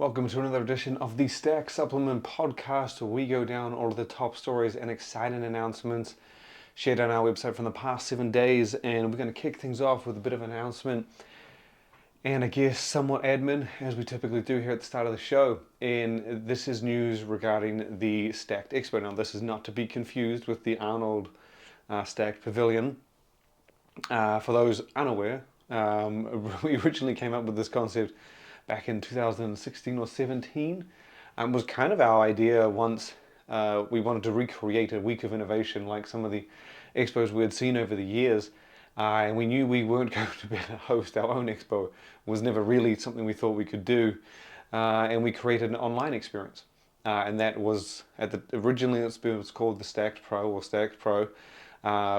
Welcome to another edition of the Stack Supplement Podcast, where we go down all of the top stories and exciting announcements shared on our website from the past 7 days. And we're going to kick things off with a bit of an announcement and I guess somewhat admin, as we typically do here at the start of the show. And this is news regarding the Stack3d Expo. Now, this is not to be confused with the Arnold Stacked Pavilion. For those unaware, we originally came up with this concept back in 2016 or 17. Was kind of our idea once we wanted to recreate a week of innovation like some of the expos we had seen over the years. And we knew we weren't going to be able to host our own expo. It was never really something we thought we could do. And we created an online experience. And that was, originally it was called the Stacked Pro or Stacked Pro.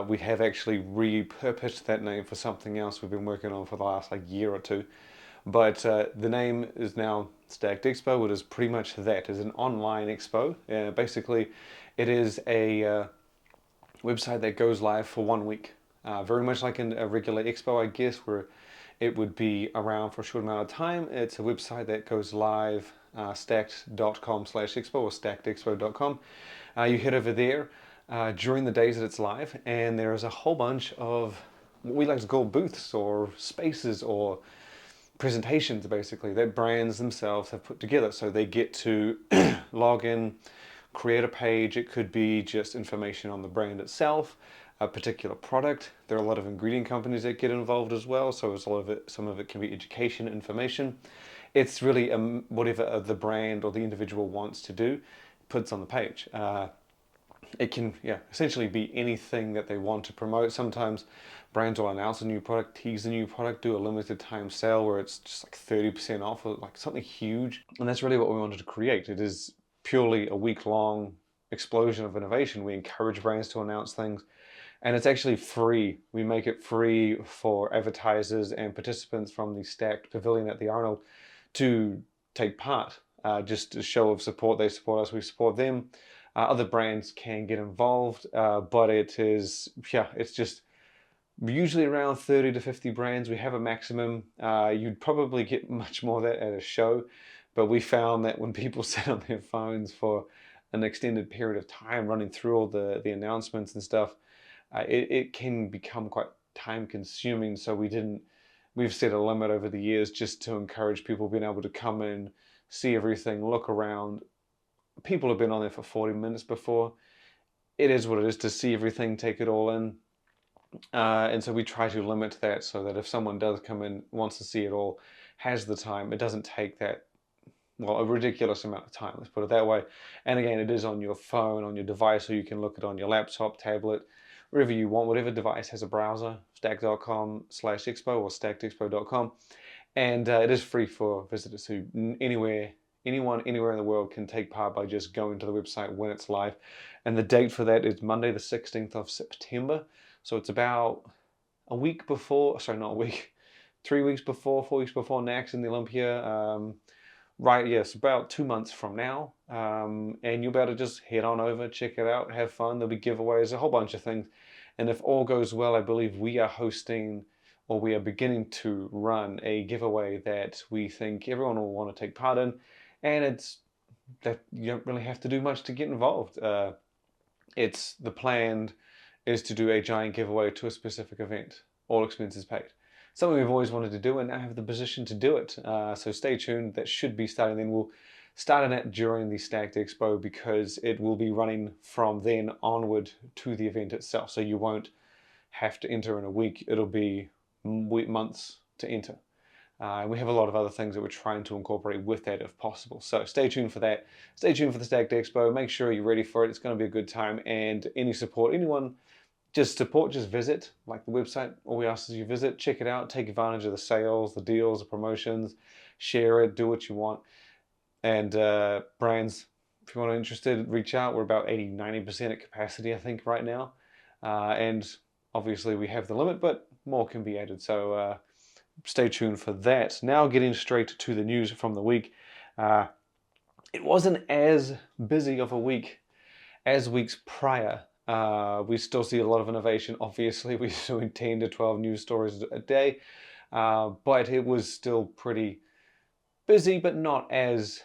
We have actually repurposed that name for something else we've been working on for the last year or two. But the name is now Stack3d Expo. It is pretty much that. It's an online expo. Basically, it is a website that goes live for 1 week. Very much like a regular expo, I guess, where it would be around for a short amount of time. It's a website that goes live, stacked.com/expo or stackedexpo.com. You head over there during the days that it's live, and there is a whole bunch of what we like to call booths or spaces or presentations, basically, that brands themselves have put together. So they get to log in, create a page. It could be just information on the brand itself, a particular product. There are a lot of ingredient companies that get involved as well, so some of it can be education, information. It's really whatever the brand or the individual wants to do, puts on the page. It can essentially be anything that they want to promote. Sometimes brands will announce a new product, tease a new product, do a limited time sale where it's just 30% off, or something huge. And that's really what we wanted to create. It is purely a week-long explosion of innovation. We encourage brands to announce things, and it's actually free. We make it free for advertisers and participants from the Stacked Pavilion at the Arnold to take part. Just a show of support. They support us, we support them. Other brands can get involved, but it's just usually around 30 to 50 brands. We have a maximum. You'd probably get much more of that at a show, but we found that when people sit on their phones for an extended period of time running through all the announcements and stuff, it can become quite time consuming. So we've set a limit over the years just to encourage people being able to come in, see everything, look around. People have been on there for 40 minutes before. It is what it is to see everything, take it all in. And so we try to limit that so that if someone does come in, wants to see it all, has the time, it doesn't take a ridiculous amount of time, let's put it that way. And again, it is on your phone, on your device, so you can look at it on your laptop, tablet, wherever you want, whatever device has a browser, stack.com/expo or stackedexpo.com. And it is free for visitors who anyone anywhere in the world can take part by just going to the website when it's live. And the date for that is Monday the 16th of September. So it's about a week before, 3 weeks before, 4 weeks before NACS in the Olympia. Yes, about 2 months from now. And you'll be able to just head on over, check it out, have fun. There'll be giveaways, a whole bunch of things. And if all goes well, I believe we are hosting, or we are beginning to run a giveaway that we think everyone will want to take part in. And it's that you don't really have to do much to get involved. The plan is to do a giant giveaway to a specific event, all expenses paid. Something we've always wanted to do, and now have the position to do it. So stay tuned. That should be starting then. We'll start on it during the Stacked Expo because it will be running from then onward to the event itself. So you won't have to enter in a week. It'll be months to enter. We have a lot of other things that we're trying to incorporate with that if possible. So stay tuned for that. Stay tuned for the Stacked Expo. Make sure you're ready for it. It's going to be a good time. And any support, anyone just visit the website. All we ask is you visit, check it out, take advantage of the sales, the deals, the promotions, share it, do what you want. And brands, if you want to interested, reach out. We're about 80-90% at capacity, I think, right now. And obviously we have the limit, but more can be added. So stay tuned for that. Now getting straight to the news from the week. It wasn't as busy of a week as weeks prior. We still see a lot of innovation. Obviously, we're doing 10 to 12 news stories a day, but it was still pretty busy, but not as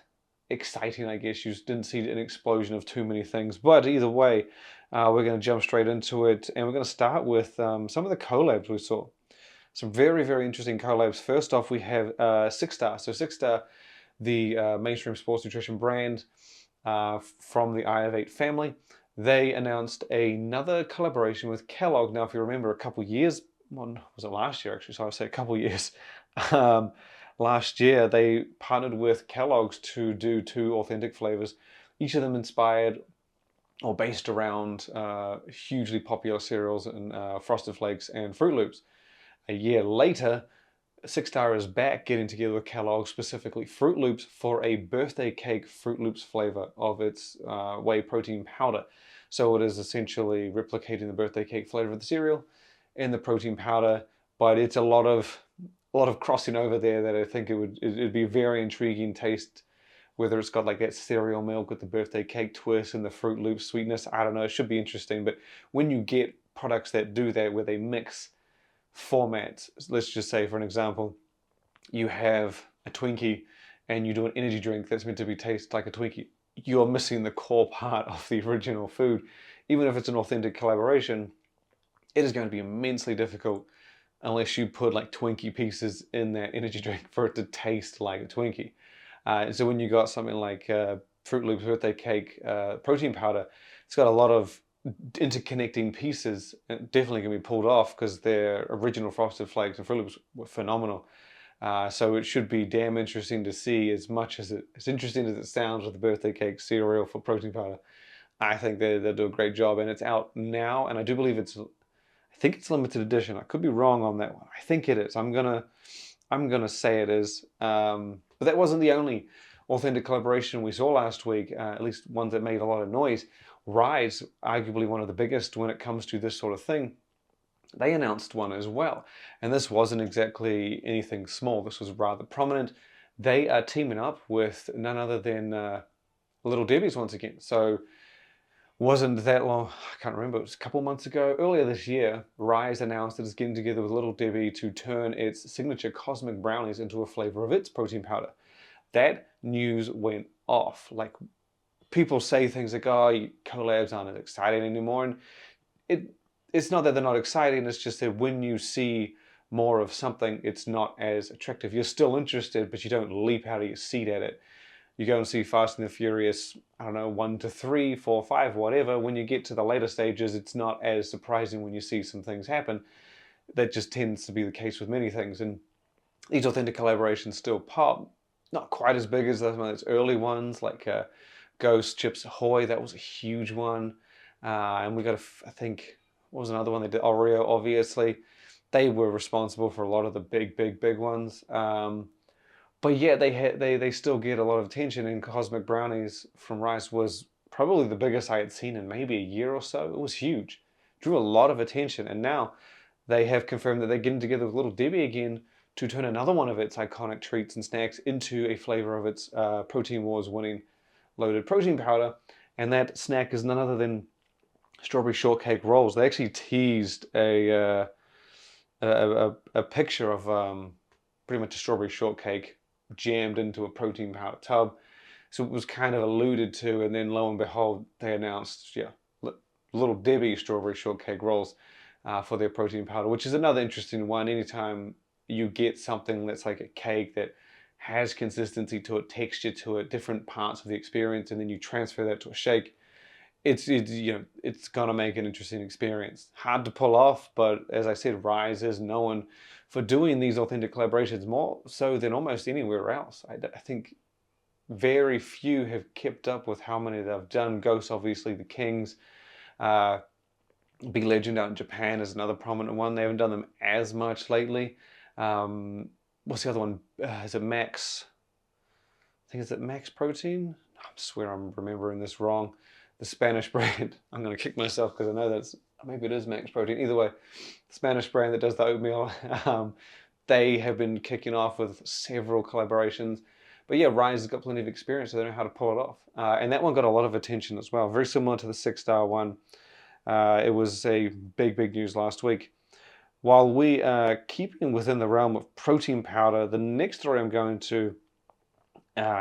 exciting, I guess. You didn't see an explosion of too many things. But either way, we're going to jump straight into it, and we're going to start with some of the collabs we saw. Some very, very interesting collabs. First off, we have Six-Star. So Six-Star, the mainstream sports nutrition brand from the I of 8 family, they announced another collaboration with Kellogg. Now, if you remember, a couple years, well, was it last year actually? So I would say a couple years. Last year, they partnered with Kellogg's to do 2 authentic flavors, each of them inspired or based around hugely popular cereals and Frosted Flakes and Froot Loops. A year later, Six-Star is back getting together with Kellogg's, specifically Froot Loops, for a birthday cake Froot Loops flavor of its whey protein powder. So it is essentially replicating the birthday cake flavor of the cereal in the protein powder, but it's a lot of crossing over there that I think it'd be a very intriguing taste, whether it's got like that cereal milk with the birthday cake twist and the Froot Loops sweetness. I don't know, it should be interesting. But when you get products that do that, where they mix formats, let's just say for an example, you have a Twinkie and you do an energy drink that's meant to taste like a Twinkie, you're missing the core part of the original food. Even if it's an authentic collaboration, it is going to be immensely difficult unless you put like Twinkie pieces in that energy drink for it to taste like a Twinkie. So when you got something like Froot Loops birthday cake protein powder, it's got a lot of interconnecting pieces. Definitely can be pulled off because their original Frosted Flakes and Froot Loops were phenomenal. So it should be damn interesting to see. As much as as interesting as it sounds with the birthday cake cereal for protein powder, I think they'll do a great job, and it's out now. And I do believe I think it's limited edition. I could be wrong on that one. I think it is. I'm gonna say it is. But that wasn't the only authentic collaboration we saw last week. At least ones that made a lot of noise. RYSE, arguably one of the biggest when it comes to this sort of thing, they announced one as well. And this wasn't exactly anything small. This was rather prominent. They are teaming up with none other than Little Debbie's once again. So wasn't that long, I can't remember, it was a couple months ago, earlier this year, RYSE announced that it's getting together with Little Debbie to turn its signature cosmic brownies into a flavor of its protein powder. That news went off. Like, people say things like, oh, collabs aren't as exciting anymore. And it's not that they're not exciting, it's just that when you see more of something, it's not as attractive. You're still interested, but you don't leap out of your seat at it. You go and see Fast and the Furious, I don't know, 1 to 3, 4, 5, whatever. When you get to the later stages, it's not as surprising when you see some things happen. That just tends to be the case with many things. And these authentic collaborations still pop. Not quite as big as those early ones, like Ghost, Chips Ahoy. That was a huge one. And we got, I think, what was another one they did? Oreo, obviously. They were responsible for a lot of the big ones. But yeah, they still get a lot of attention, and Cosmic Brownies from RYSE was probably the biggest I had seen in maybe a year or so. It was huge. Drew a lot of attention, and now they have confirmed that they're getting together with Little Debbie again to turn another one of its iconic treats and snacks into a flavor of its Protein Wars winning loaded protein powder. And that snack is none other than strawberry shortcake rolls. They actually teased a picture of pretty much a strawberry shortcake jammed into a protein powder tub. So it was kind of alluded to, and then lo and behold, they announced, Little Debbie strawberry shortcake rolls for their protein powder, which is another interesting one. Anytime you get something that's like a cake that has consistency to it, texture to it, different parts of the experience, and then you transfer that to a shake, it's gonna make an interesting experience. Hard to pull off, but as I said, RYSE is known for doing these authentic collaborations more so than almost anywhere else. I think very few have kept up with how many they've done. Ghost, obviously, the Kings. Big Legend out in Japan is another prominent one. They haven't done them as much lately. What's the other one? Is it Max? I think, is it Max Protein? I swear I'm remembering this wrong. The Spanish brand. I'm going to kick myself because I know maybe it is Max Protein. Either way, the Spanish brand that does the oatmeal, they have been kicking off with several collaborations. But yeah, RYSE has got plenty of experience, so they know how to pull it off. And that one got a lot of attention as well. Very similar to the Six-Star one. It was a big news last week. While we are keeping within the realm of protein powder, the next story I'm going to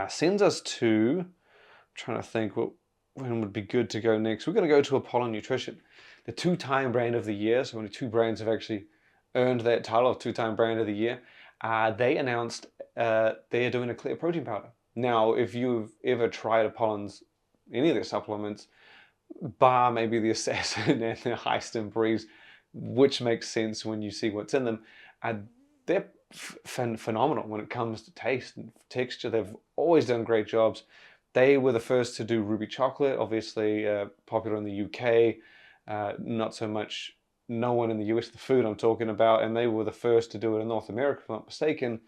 sends us to, I'm trying to think when would be good to go next. We're going to go to Apollon Nutrition, the two-time brand of the year. So only two brands have actually earned that title of two-time brand of the year. They announced they're doing a clear protein powder. Now, if you've ever tried Apollon's, any of their supplements, bar maybe the Assassin and the Heist and Breeze, which makes sense when you see what's in them, they're phenomenal when it comes to taste and texture. They've always done great jobs. They were the first to do ruby chocolate, obviously popular in the UK, not so much known in the US, the food I'm talking about, and they were the first to do it in North America, if I'm not mistaken.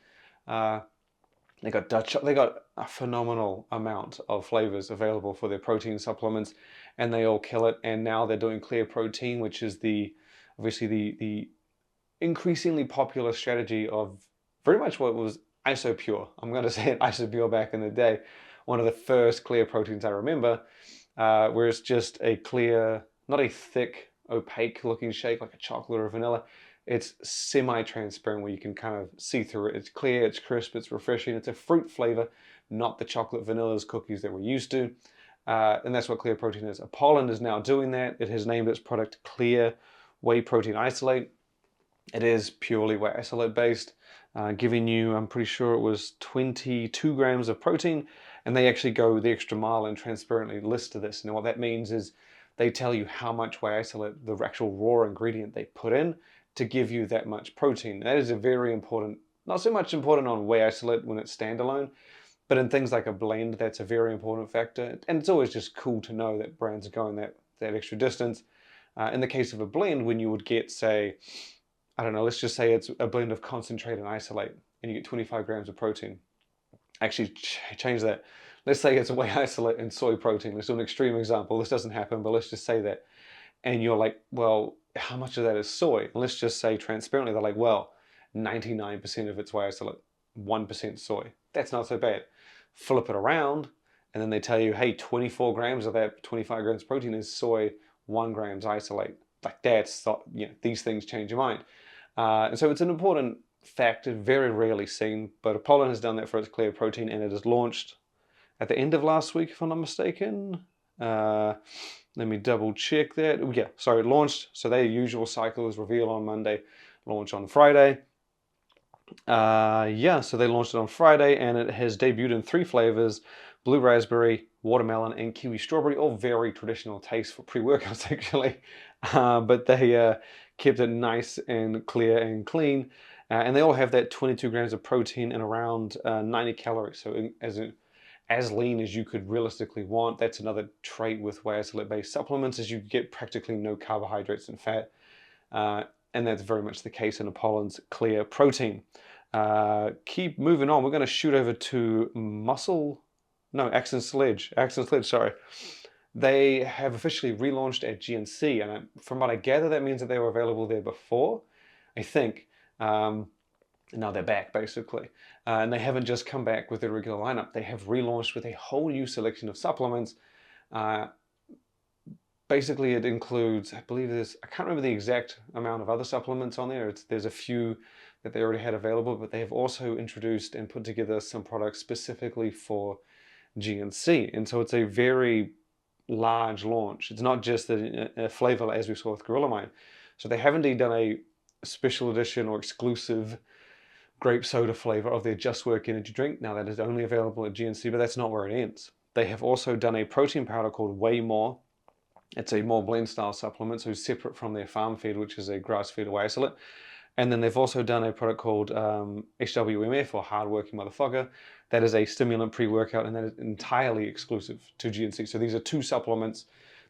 They got Dutch, they got a phenomenal amount of flavors available for their protein supplements, and they all kill it. And now they're doing clear protein, which is obviously the increasingly popular strategy of very much what was IsoPure. I'm going to say it IsoPure back in the day. One of the first clear proteins I remember, where it's just a clear, not a thick, opaque looking shake like a chocolate or vanilla. It's semi-transparent where you can kind of see through it. It's clear, it's crisp, it's refreshing. It's a fruit flavor, not the chocolate vanillas cookies that we're used to. And that's what clear protein is. Apollon is now doing that. It has named its product Clear Whey Protein Isolate. It is purely whey isolate based, giving you, I'm pretty sure it was 22 grams of protein, and they actually go the extra mile and transparently list this. And what that means is they tell you how much whey isolate, the actual raw ingredient they put in, to give you that much protein. That is a very important, not so much important on whey isolate when it's standalone, but in things like a blend, that's a very important factor. And it's always just cool to know that brands are going that extra distance. In the case of a blend, when you would get, say, I don't know, let's just say it's a blend of concentrate and isolate, and you get 25 grams of protein. Actually, change that. Let's say it's a whey isolate and soy protein. Let's do an extreme example. This doesn't happen, but let's just say that. And you're like, well, how much of that is soy? And let's just say transparently, they're like, well, 99% of it's whey isolate, 1% soy. That's not so bad. Flip it around, and then they tell you, hey, 24 grams of that 25 grams of protein is soy, 1 grams isolate. Like that's, these things change your mind. And so it's an important factor, very rarely seen, but Apollon has done that for its clear protein, and it is launched at the end of last week, if I'm not mistaken. Let me double check that. Yeah, sorry, it launched. So their usual cycle is reveal on Monday, launch on Friday. So they launched it on Friday, and it has debuted in 3 flavors: blue raspberry, watermelon, and kiwi strawberry. All very traditional tastes for pre-workouts, actually. But they kept it nice and clear and clean. And they all have that 22 grams of protein and around 90 calories. So as lean as you could realistically want. That's another trait with whey isolate-based supplements, is you get practically no carbohydrates and fat. And that's very much the case in Apollon's clear protein. Keep moving on. We're going to shoot over to Axe & Sledge, sorry. They have officially relaunched at GNC, and from what I gather, that means that they were available there before, I think. Now they're back, basically. And they haven't just come back with their regular lineup. They have relaunched with a whole new selection of supplements. Basically, it includes, I believe I can't remember the exact amount of other supplements on there. There's a few that they already had available, but they have also introduced and put together some products specifically for GNC. And so it's a very large launch. It's not just a flavor as we saw with Gorilla Mind. So they have indeed done a special edition or exclusive grape soda flavor of their Just Work energy drink. Now that is only available at GNC, but that's not where it ends. They have also done a protein powder called Whey More. It's a more blend style supplement, so separate from their farm feed, which is a grass-fed whey isolate. And then they've also done a product called HWMF, or Hardworking Motherfucker. That is a stimulant pre-workout, and that is entirely exclusive to GNC. So these are 2 supplements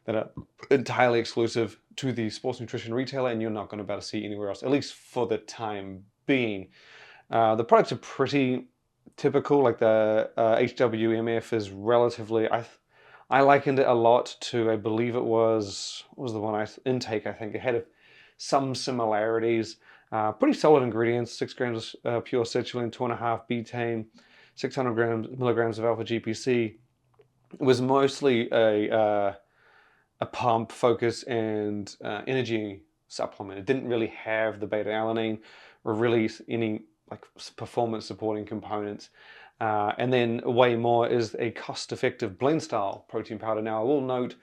that are entirely exclusive to the sports nutrition retailer, and you're not going to be able to see anywhere else, at least for the time being. The products are pretty typical. Like the HWMF is relatively, I likened it a lot to, I believe it was, what was the one intake, I think. It had some similarities. Pretty solid ingredients: 6 grams of pure citrulline, 2.5 betaine, 600 milligrams of alpha GPC. It was mostly a pump focus and energy supplement. It didn't really have the beta alanine or really any like performance supporting components. And then Whey More is a cost-effective blend style protein powder. Now I will note,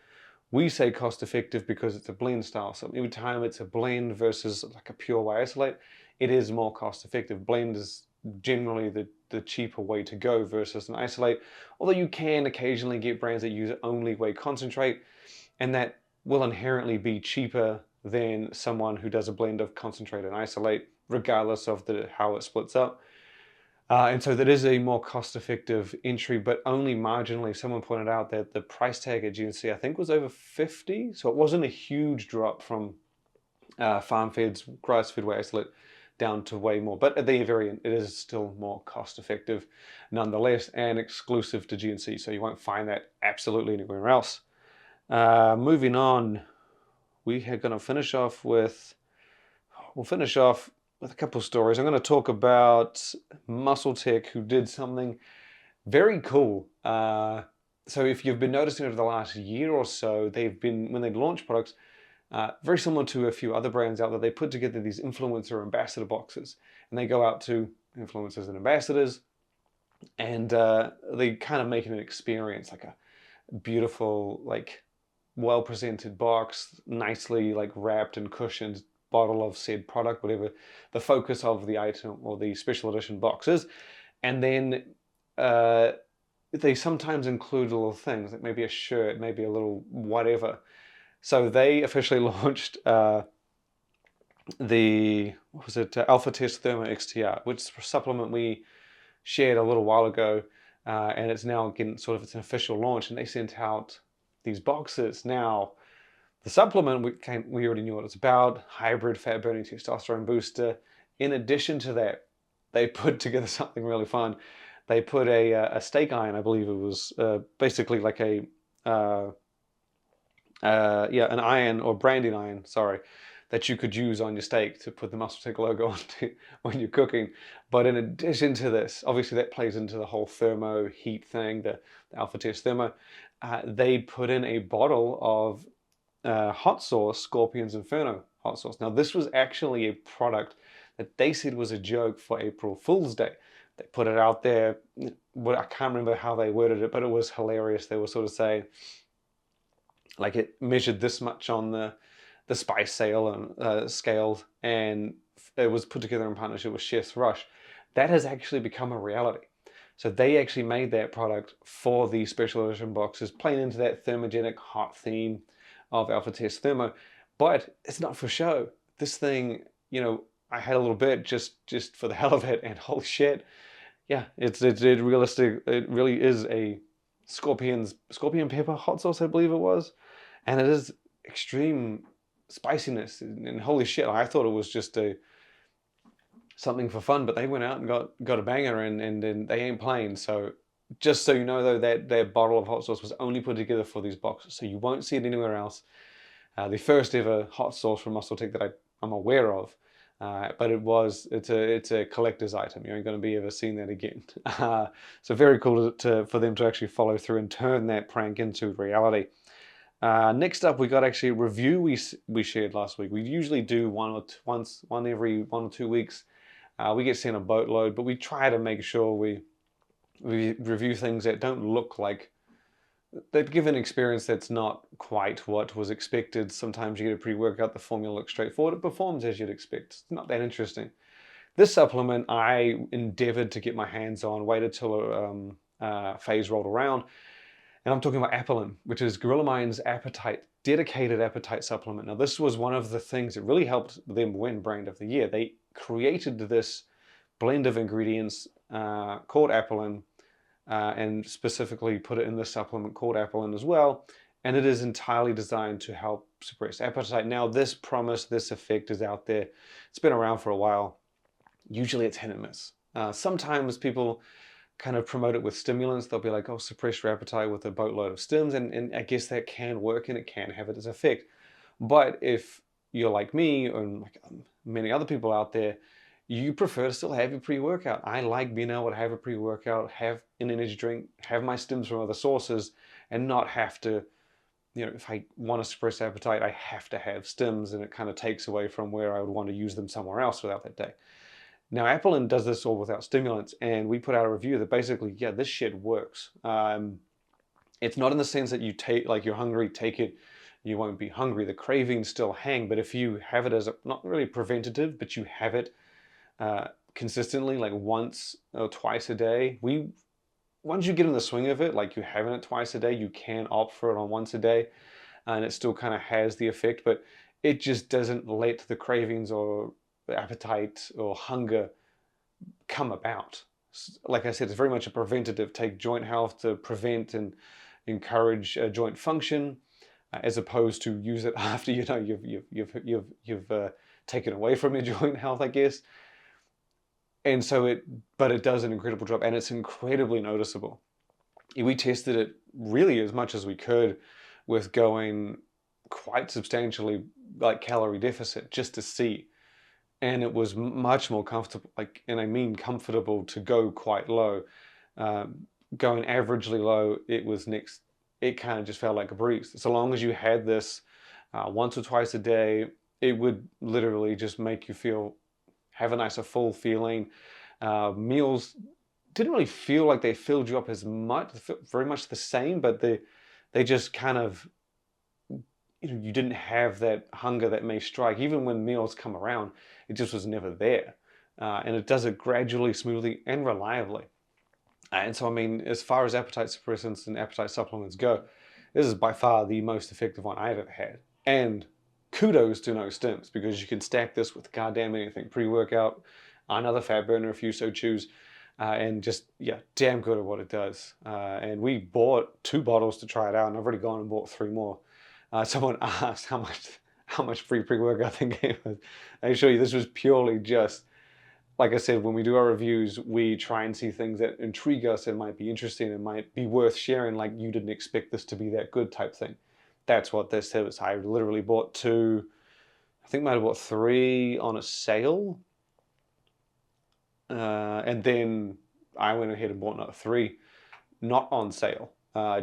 we say cost-effective because it's a blend style. So every time it's a blend versus like a pure whey isolate, it is more cost-effective. Blend is generally the cheaper way to go versus an isolate. Although you can occasionally get brands that use only whey concentrate, and that will inherently be cheaper than someone who does a blend of concentrate and isolate, regardless of how it splits up. And so that is a more cost-effective entry, but only marginally. Someone pointed out that the price tag at GNC, I think, was over 50, so it wasn't a huge drop from farm-fed, grass-fed whey isolate down to Whey More. But at the very end, it is still more cost-effective nonetheless, and exclusive to GNC, so you won't find that absolutely anywhere else. Moving on, we are going to finish off with, a couple of stories. I'm going to talk about Muscletech, who did something very cool. So if you've been noticing over the last year or so, they've been, when they launch products, very similar to a few other brands out there, they put together these influencer ambassador boxes, and they go out to influencers and ambassadors, and they kind of make it an experience, like a beautiful, like well-presented box, nicely like wrapped and cushioned bottle of said product, whatever the focus of the item or the special edition box is. And then they sometimes include little things, like maybe a shirt, maybe a little whatever. So they officially launched AlphaTest Thermo XTR, which is a supplement we shared a little while ago, and it's now getting sort of its official launch, and they sent out these boxes. Now, the supplement, we already knew what it's about, hybrid fat-burning testosterone booster. In addition to that, they put together something really fun. They put a steak iron, I believe it was, basically like an iron, or branding iron, sorry, that you could use on your steak to put the Muscletech logo onto when you're cooking. But in addition to this, obviously that plays into the whole thermo heat thing, the AlphaTest Thermo. They put in a bottle of hot sauce, Scorpion's Inferno hot sauce. Now this was actually a product that they said was a joke for April Fool's Day. They put it out there, I can't remember how they worded it, but it was hilarious. They were sort of saying, like, it measured this much on the spice scale and it was put together in partnership with Chef's Rush. That has actually become a reality. So they actually made that product for the special edition boxes, playing into that thermogenic hot theme of AlphaTest Thermo, but it's not for show. This thing, I had a little bit just for the hell of it, and holy shit, yeah, it really is a scorpion pepper hot sauce, I believe it was, and it is extreme spiciness, and holy shit, I thought it was just something for fun, but they went out and got a banger, and they ain't playing. So just so you know, though, that their bottle of hot sauce was only put together for these boxes, so you won't see it anywhere else. The first ever hot sauce from Muscletech that I'm aware of, but it's a collector's item. You ain't going to be ever seeing that again. So very cool for them to actually follow through and turn that prank into reality. Next up, we got actually a review we shared last week. We usually do one every 1 or 2 weeks. We get sent a boatload, but we try to make sure we review things that don't look like, that give an experience that's not quite what was expected. Sometimes you get a pre-workout, the formula looks straightforward, it performs as you'd expect. It's not that interesting. This supplement I endeavored to get my hands on, waited till phase rolled around, and I'm talking about Apollon, which is Gorilla Mind's dedicated appetite supplement. Now this was one of the things that really helped them win Brand of the Year. They created this blend of ingredients called Apollon, and specifically put it in this supplement called Apollon as well, and it is entirely designed to help suppress appetite. Now this promise, this effect is out there. It's been around for a while. Usually it's hit and miss. Sometimes people kind of promote it with stimulants. They'll be like, oh, suppress your appetite with a boatload of stims, and I guess that can work and it can have its effect. But if you're like me and like many other people out there, you prefer to still have your pre-workout. I like being able to have a pre-workout, have an energy drink, have my stims from other sources, and not have to, if I want to suppress appetite, I have to have stims, and it kind of takes away from where I would want to use them somewhere else without that day. Now, Apollon does this all without stimulants, and we put out a review that basically, yeah, this shit works. It's not in the sense that you take, like you're hungry, take it, you won't be hungry. The cravings still hang, but if you have it as a, not really preventative, but you have it consistently, like once or twice a day, once you get in the swing of it, like you're having it twice a day, you can opt for it on once a day, and it still kind of has the effect, but it just doesn't let the cravings or appetite or hunger come about. Like I said, it's very much a preventative. Take joint health to prevent and encourage joint function, as opposed to use it after you've taken away from your joint health, I guess. And so but it does an incredible job, and it's incredibly noticeable. We tested it really as much as we could with going quite substantially like calorie deficit just to see. And it was much more comfortable, like, and I mean comfortable to go quite low. Going averagely low, it kind of just felt like a breeze. So long as you had this once or twice a day, it would literally just make you have a nicer full feeling. Meals didn't really feel like they filled you up as much, very much the same, but they just kind of, you didn't have that hunger that may strike. Even when meals come around, it just was never there. And it does it gradually, smoothly, and reliably. And so, I mean, as far as appetite suppressants and appetite supplements go, this is by far the most effective one I've ever had. And kudos to no stims, because you can stack this with goddamn anything. Pre-workout, another fat burner if you so choose, and just, yeah, damn good at what it does. And we bought 2 bottles to try it out, and I've already gone and bought 3 more. Someone asked how much free pre-workout they gave us. I assure you, this was purely just, like I said, when we do our reviews, we try and see things that intrigue us and might be interesting and might be worth sharing, like you didn't expect this to be that good type thing. That's what this is. I literally bought 2, I think I might have bought 3 on a sale. And then I went ahead and bought another 3, not on sale.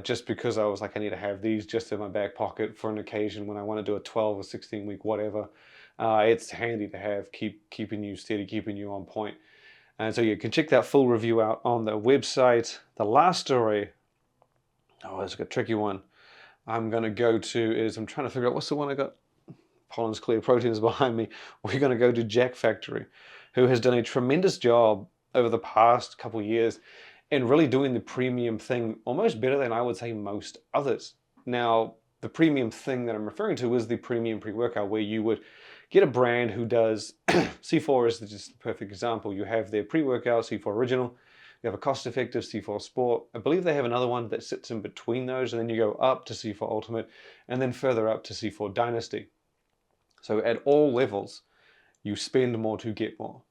Just because I was like, I need to have these just in my back pocket for an occasion when I want to do a 12 or 16 week, whatever. It's handy to have, keeping you steady, keeping you on point. And so you can check that full review out on the website. The last story, it's a tricky one. I'm going to go to I'm trying to figure out what's the one I got. Pollen's Clear Protein is behind me. We're going to go to Jack Factory, who has done a tremendous job over the past couple of years and really doing the premium thing almost better than I would say most others. Now, the premium thing that I'm referring to is the premium pre-workout, where you would get a brand who does, C4 is just the perfect example. You have their pre-workout, C4 Original, you have a cost-effective C4 Sport. I believe they have another one that sits in between those, and then you go up to C4 Ultimate, and then further up to C4 Dynasty. So at all levels, you spend more to get more.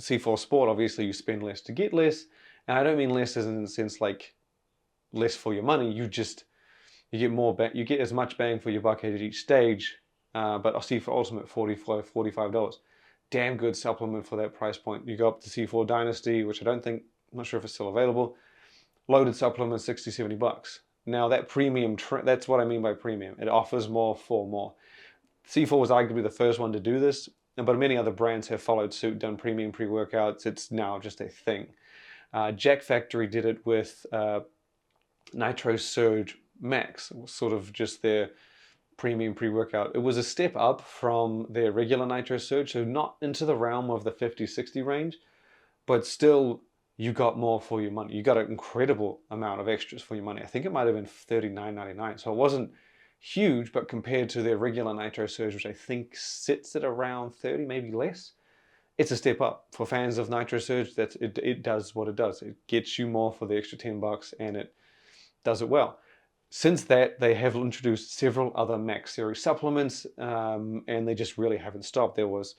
C4 Sport, obviously, you spend less to get less. And I don't mean less as in the sense like less for your money. You get more bang, you get as much bang for your buck at each stage. But I'll see for Ultimate $45. Damn good supplement for that price point. You go up to C4 Dynasty, which I'm not sure if it's still available. Loaded supplement, $60-70. Now that premium, that's what I mean by premium. It offers more for more. C4 was arguably the first one to do this, but many other brands have followed suit, done premium pre-workouts. It's now just a thing. Jack Factory did it with Nitro Surge Max, sort of just their premium pre-workout. It was a step up from their regular Nitro Surge, so not into the realm of the 50-60 range, but still you got more for your money. You got an incredible amount of extras for your money. I think it might have been $39.99, so it wasn't huge, but compared to their regular Nitro Surge, which I think sits at around 30, maybe less, it's a step up. For fans of Nitro Surge, it does what it does. It gets you more for the extra $10, and it does it well. Since that, they have introduced several other Max series supplements, and they just really haven't stopped. There was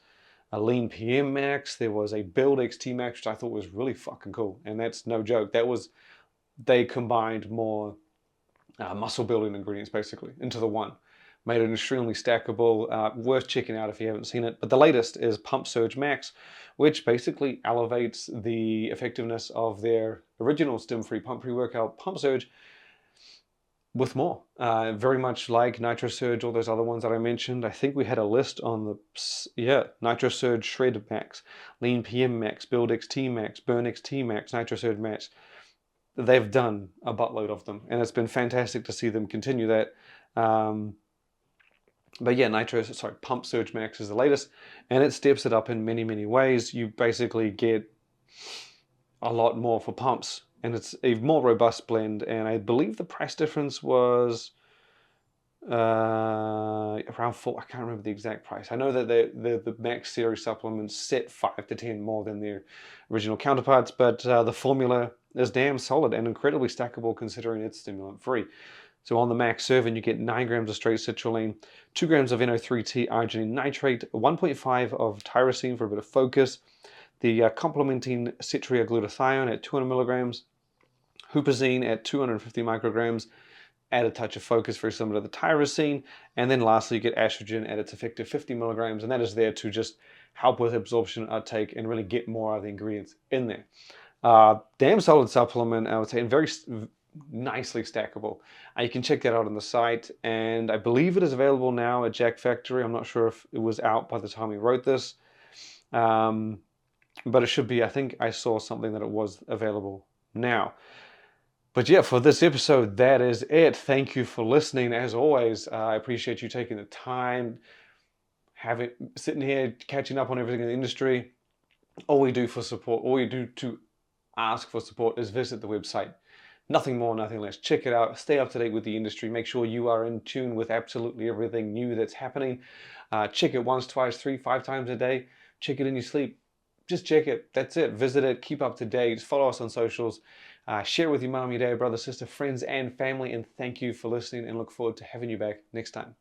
a Lean PM Max, there was a Build XT Max, which I thought was really fucking cool, and that's no joke. They combined more muscle building ingredients basically into the one. Made it extremely stackable, worth checking out if you haven't seen it. But the latest is Pump Surge Max, which basically elevates the effectiveness of their original stim-free pump pre-workout Pump Surge with more. Very much like Nitro Surge, all those other ones that I mentioned. I think we had a list on the, Nitro Surge Shred Max, Lean PM Max, Build XT Max, Burn XT Max, Nitro Surge Max. They've done a buttload of them, and it's been fantastic to see them continue that. But yeah, Pump Surge Max is the latest, and it steps it up in many, many ways. You basically get a lot more for pumps, and it's a more robust blend, and I believe the price difference was around 4. I can't remember the exact price. I know that the Max series supplements set 5 to 10 more than their original counterparts, but the formula is damn solid and incredibly stackable considering it's stimulant free. So on the Max Servant, you get 9 grams of straight citrulline, 2 grams of NO3T arginine nitrate, 1.5 of tyrosine for a bit of focus, the complementing citria glutathione at 200 milligrams, huperzine at 250 micrograms, add a touch of focus very similar to the tyrosine, and then lastly you get estrogen at its effective 50 milligrams, and that is there to just help with absorption and uptake and really get more of the ingredients in there. Damn solid supplement, I would say, and very nicely stackable. You can check that out on the site, and I believe it is available now at Jack Factory. I'm not sure if it was out by the time we wrote this, but it should be. I think I saw something that it was available now. But yeah, for this episode, that is it. Thank you for listening. As always, I appreciate you taking the time, sitting here, catching up on everything in the industry. All we do to ask for support is visit the website. Nothing more, nothing less. Check it out. Stay up to date with the industry. Make sure you are in tune with absolutely everything new that's happening. Check it once, twice, 3, 5 times a day. Check it in your sleep. Just check it. That's it. Visit it. Keep up to date. Follow us on socials. Share with your mom, your dad, brother, sister, friends, and family. And thank you for listening, and look forward to having you back next time.